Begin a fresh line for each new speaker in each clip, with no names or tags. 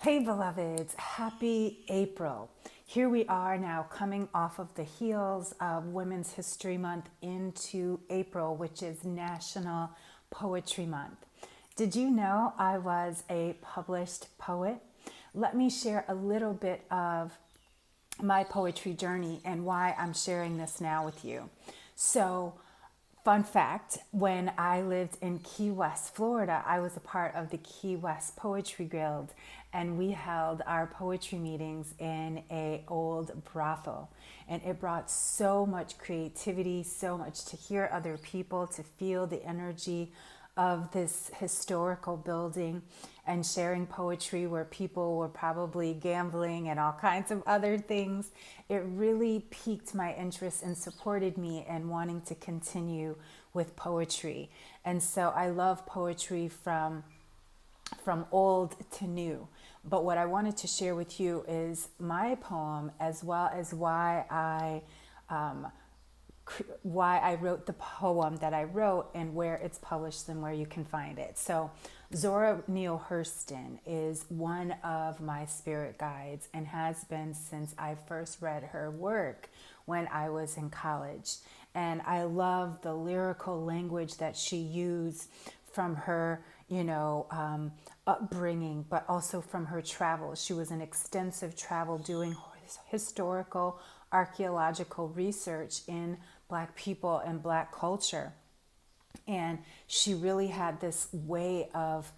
Hey, beloveds, happy April. Here we are now coming off of the heels of Women's History Month into April, which is National Poetry Month. Did you know I was a published poet? Let me share a little bit of my poetry journey and why I'm sharing this now with you. So, fun fact, when I lived in Key West, Florida, I was a part of the Key West Poetry Guild, and we held our poetry meetings in a old brothel. And it brought so much creativity, so much to hear other people, to feel the energy of this historical building, and sharing poetry where people were probably gambling and all kinds of other things. It really piqued my interest and supported me in wanting to continue with poetry. And so I love poetry from old to new. But what I wanted to share with you is my poem, as well as um, why I wrote the poem that I wrote and where it's published and where you can find it. So, Zora Neale Hurston is one of my spirit guides and has been since I first read her work when I was in college. And I love the lyrical language that she used from her, upbringing, but also from her travels. She was an extensive travel doing historical archaeological research in Black people and Black culture. And she really had this way of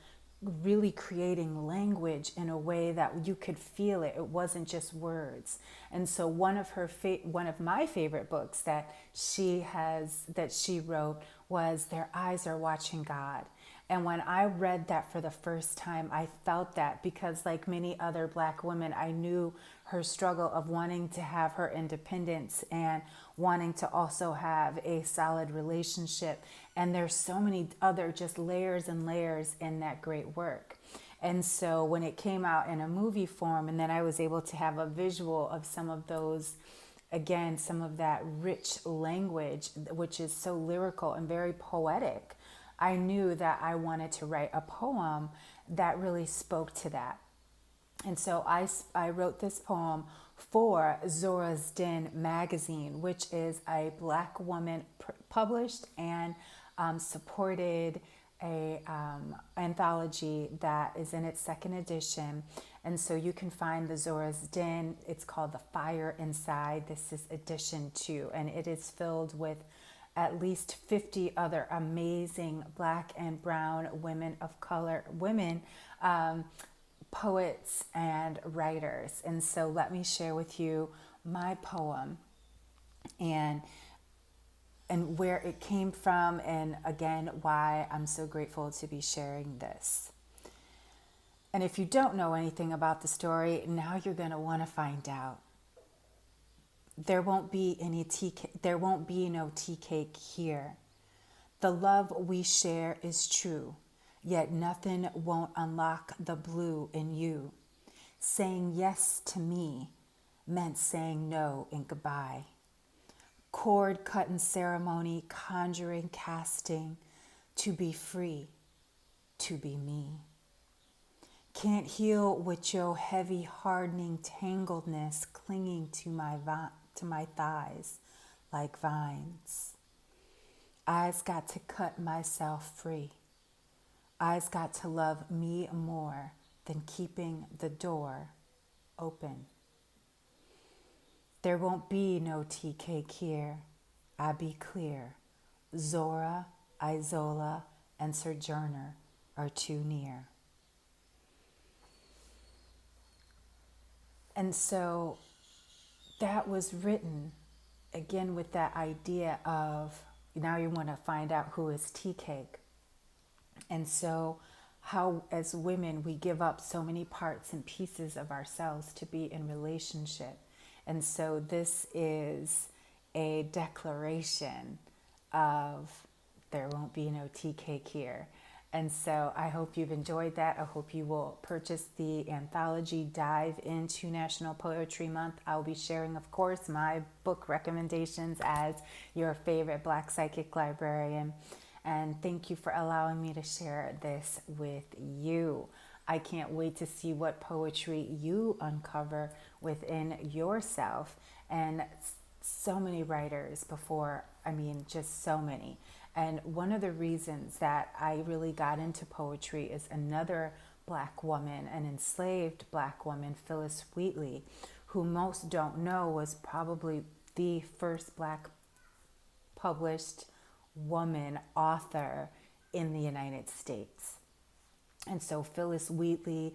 really creating language in a way that you could feel it. It wasn't just words. And so one of my favorite books that she wrote was Their Eyes Are Watching God. And when I read that for the first time, I felt that, because like many other Black women, I knew her struggle of wanting to have her independence and wanting to also have a solid relationship. And there's so many other just layers and layers in that great work. And so when it came out in a movie form, and then I was able to have a visual of some of those, again, some of that rich language, which is so lyrical and very poetic, I knew that I wanted to write a poem that really spoke to that. And so I wrote this poem for Zora's Den magazine, which is a Black woman published and supported a anthology that is in its second edition. And so you can find the Zora's Den. It's called The Fire Inside. This is edition 2, and it is filled with at least 50 other amazing Black and brown women of color, poets and writers. And so let me share with you my poem and where it came from, and again why I'm so grateful to be sharing this. And if you don't know anything about the story, now you're going to want to find out. There won't be no tea cake here. The love we share is true, yet nothing won't unlock the blue in you. Saying yes to me meant saying no in goodbye. Cord cutting ceremony, conjuring, casting, to be free, to be me. Can't heal with your heavy, hardening tangledness clinging to my thighs like vines. I's got to cut myself free. I's got to love me more than keeping the door open. There won't be no tea cake here. I be clear. Zora, Isola, and Sojourner are too near. And so that was written again with that idea of, now you want to find out who is tea cake. And so how as women we give up so many parts and pieces of ourselves to be in relationship. And so this is a declaration of there won't be no tea cake here. And so I hope you've enjoyed that. I hope you will purchase the anthology, dive into National Poetry Month. I'll be sharing, of course, my book recommendations as your favorite Black psychic librarian. And thank you for allowing me to share this with you. I can't wait to see what poetry you uncover within yourself. And so many writers before, I mean, just so many. And one of the reasons that I really got into poetry is another Black woman, an enslaved Black woman, Phillis Wheatley, who most don't know was probably the first Black published woman author in the United States. And so Phillis Wheatley